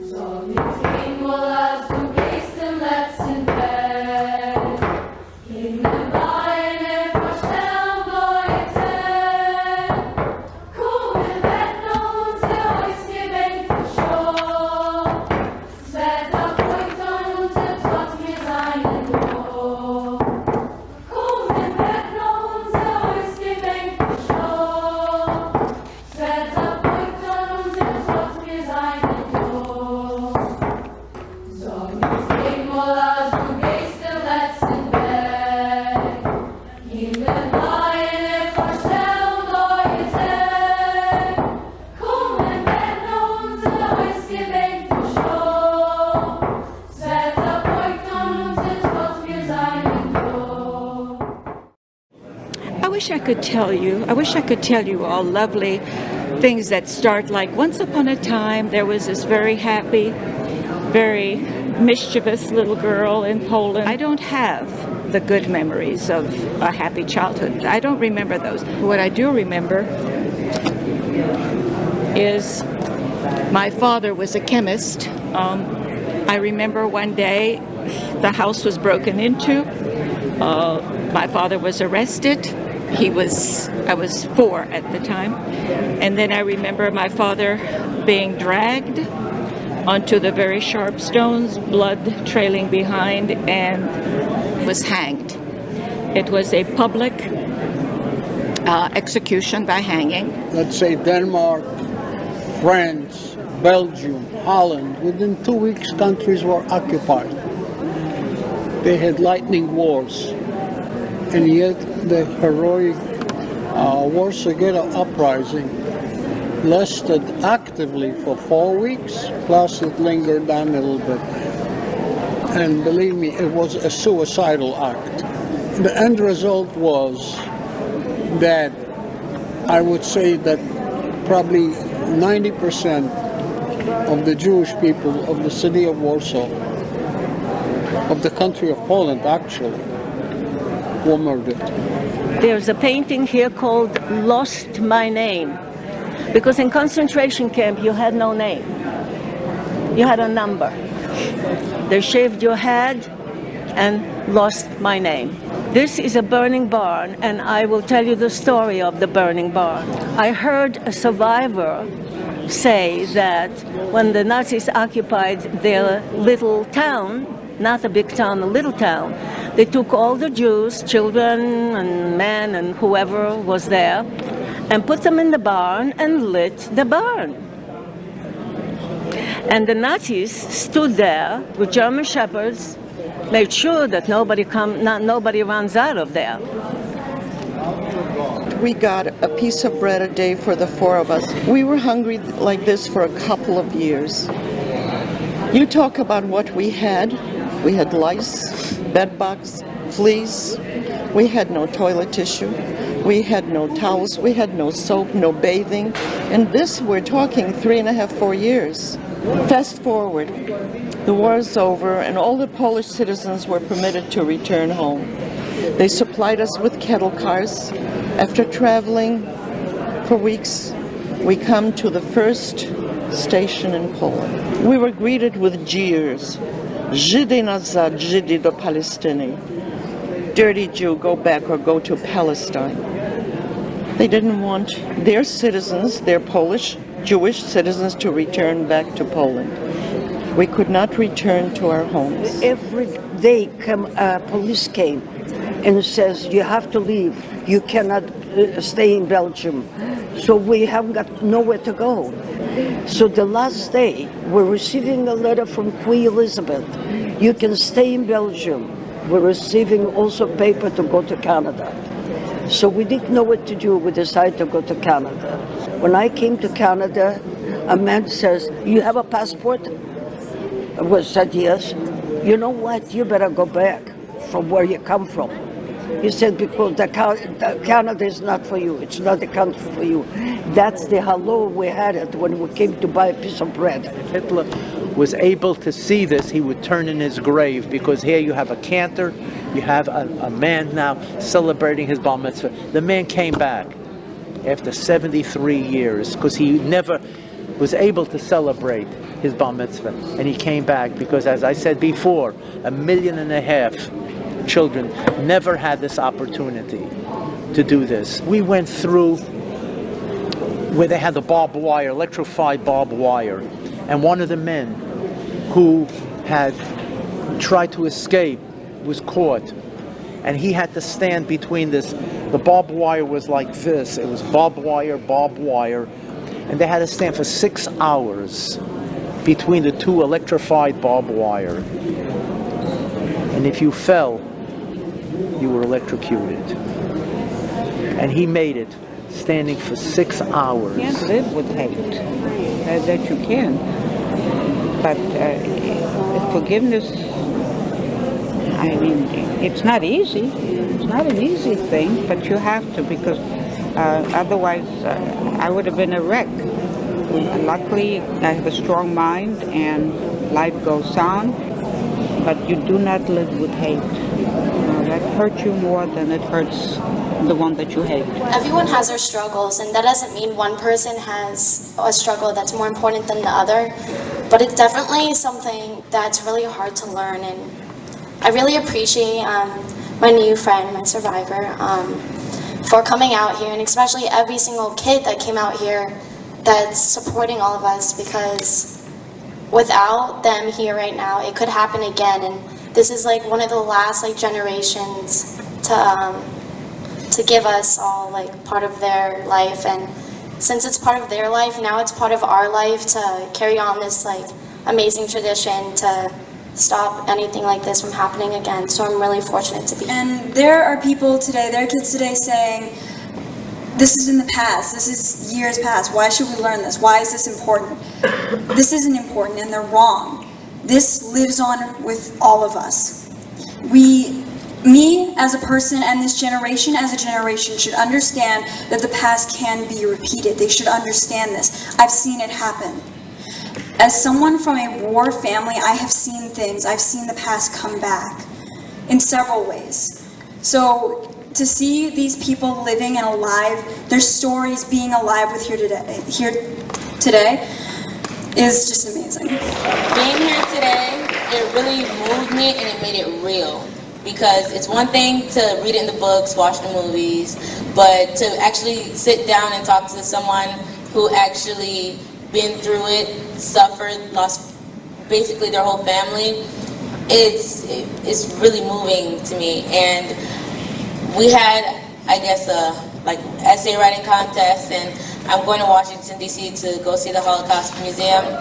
So jetzt gehen wir als du gehst im letzten Bett. In der Beine verstellen Leute. Komm im Bett noch unser Häuschen denkt schon. Das Wetter freut und unser Trotz mir seinen Lohn. Komm im Bett noch unser Häuschen denkt schon. Das Wetter freut und unser Trotz mir seinen Lohn. So, jetzt gehen wir als du gehst im letzten Bett. In der Beine verstellen Leute. Komm im Bett noch unser Häuschen denkt schon. Das Wetter freut und unser Trotz mir seinen Lohn. I wish I could tell you all lovely things that start like once upon a time there was this very happy, very mischievous little girl in Poland. I don't have the good memories of a happy childhood. I don't remember those. What I do remember is my father was a chemist. I remember one day the house was broken into. My father was arrested. I was 4 at the time. And then I remember my father being dragged onto the very sharp stones, blood trailing behind, and was hanged. It was a public execution by hanging. Let's say Denmark, France, Belgium, Holland. Within 2 weeks, countries were occupied. They had lightning wars. And yet the heroic Warsaw Ghetto uprising lasted actively for 4 weeks, plus it lingered on a little bit. And believe me, it was a suicidal act. The end result was that I would say that probably 90% of the Jewish people of the city of Warsaw, of the country of Poland actually, were murdered. There's a painting here called Lost My Name, because in concentration camp you had no name. You had a number. They shaved your head and lost my name. This is a burning barn, and I will tell you the story of the burning barn. I heard a survivor say that when the Nazis occupied their little town, not a big town, a little town, they took all the Jews, children and men and whoever was there, and put them in the barn and lit the barn. And the Nazis stood there with German shepherds, made sure that nobody runs out of there. We got a piece of bread a day for the 4 of us. We were hungry like this for a couple of years. You talk about what we had. We had lice, bedbugs, fleas. We had no toilet tissue. We had no towels. We had no soap, no bathing. And this, we're talking 3.5, 4 years. Fast forward, the war is over and all the Polish citizens were permitted to return home. They supplied us with kettle cars. After traveling for weeks, we come to the first station in Poland. We were greeted with jeers. Żydy nazad, Żydy do Palestiny. Dirty Jew, go back or go to Palestine. They didn't want their citizens, their Polish, Jewish citizens, to return back to Poland. We could not return to our homes. Every day police came and says, you have to leave. You cannot stay in Belgium. So we haven't got nowhere to go. So the last day, we're receiving a letter from Queen Elizabeth. You can stay in Belgium. We're receiving also paper to go to Canada. So we didn't know what to do. We decided to go to Canada. When I came to Canada, a man says, you have a passport? I said, yes. You know what? You better go back from where you come from. He said, because Canada is not for you. It's not the country for you. That's the hello we had it when we came to buy a piece of bread. If Hitler was able to see this, he would turn in his grave, because here you have a cantor, you have a man now celebrating his bar mitzvah. The man came back after 73 years because he never was able to celebrate his bar mitzvah, and he came back because, as I said before, 1.5 million children never had this opportunity to do this. We went through where they had the barbed wire, electrified barbed wire, and one of the men who had tried to escape was caught, and he had to stand between this. The barbed wire was like this. It was barbed wire, and they had to stand for 6 hours between the two electrified barbed wire. And if you fell, you were electrocuted. And he made it, standing for 6 hours. You can't live with hate. That you can. But forgiveness, I mean, it's not easy. It's not an easy thing, but you have to, because otherwise I would have been a wreck. Luckily, I have a strong mind and life goes on, but you do not live with hate. That hurts you more than it hurts the one that you hate. Everyone has their struggles, and that doesn't mean one person has a struggle that's more important than the other, but it's definitely something that's really hard to learn. And I really appreciate my new friend, my survivor, for coming out here, and especially every single kid that came out here that's supporting all of us, because without them here right now, it could happen again. And this is like one of the last generations to give us all part of their life. And since it's part of their life, now it's part of our life to carry on this amazing tradition to stop anything like this from happening again. So I'm really fortunate to be here. And there are people today, there are kids today saying, this is in the past, this is years past, why should we learn this? Why is this important? This isn't important, and they're wrong. This lives on with all of us. Me as a person and this generation as a generation should understand that the past can be repeated. They should understand this. I've seen it happen. As someone from a war family, I have seen things. I've seen the past come back in several ways. So to see these people living and alive, their stories being alive with here today is just amazing. Being here today, it really moved me and it made it real. Because it's one thing to read it in the books, watch the movies, but to actually sit down and talk to someone who actually been through it, suffered, lost basically their whole family, it's really moving to me. And we had, I guess, essay writing contest, and I'm going to Washington, D.C. to go see the Holocaust Museum.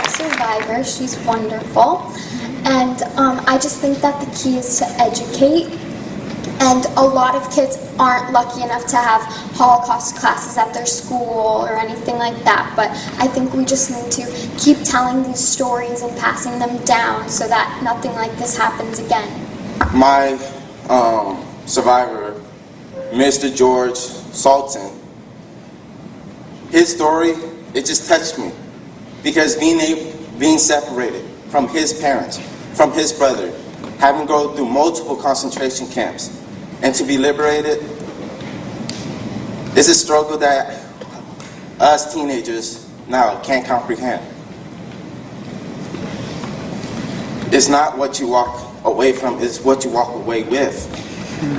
Survivor, she's wonderful. And I just think that the key is to educate. And a lot of kids aren't lucky enough to have Holocaust classes at their school or anything like that. But I think we just need to keep telling these stories and passing them down so that nothing like this happens again. My survivor, Mr. George Salton, his story, it just touched me. Because being separated from his parents, from his brother, having to go through multiple concentration camps, and to be liberated, is a struggle that us teenagers now can't comprehend. It's not what you walk away from, it's what you walk away with.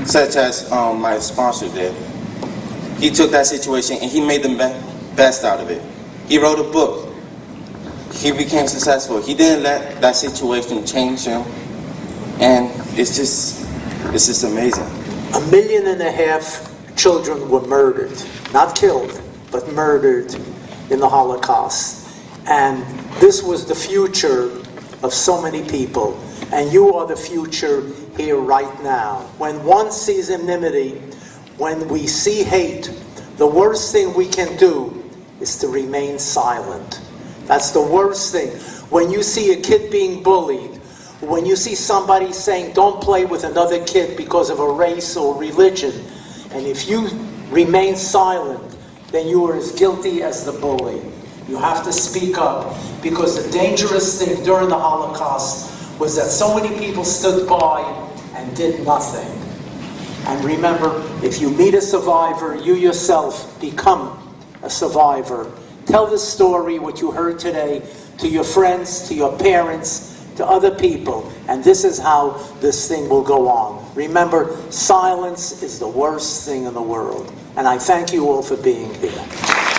Such as my sponsor did. He took that situation and he made the best out of it. He wrote a book. He became successful. He didn't let that situation change him, and it's just amazing. 1.5 million children were murdered, not killed, but murdered in the Holocaust. And this was the future of so many people, and you are the future here right now. When one sees enmity, when we see hate, the worst thing we can do is to remain silent. That's the worst thing. When you see a kid being bullied, when you see somebody saying don't play with another kid because of a race or religion, and if you remain silent, then you are as guilty as the bully. You have to speak up, because the dangerous thing during the Holocaust was that so many people stood by and did nothing. And remember, if you meet a survivor, you yourself become a survivor, Tell this story, what you heard today, to your friends, to your parents, to other people, and this is how this thing will go on. Remember, silence is the worst thing in the world, and I thank you all for being here.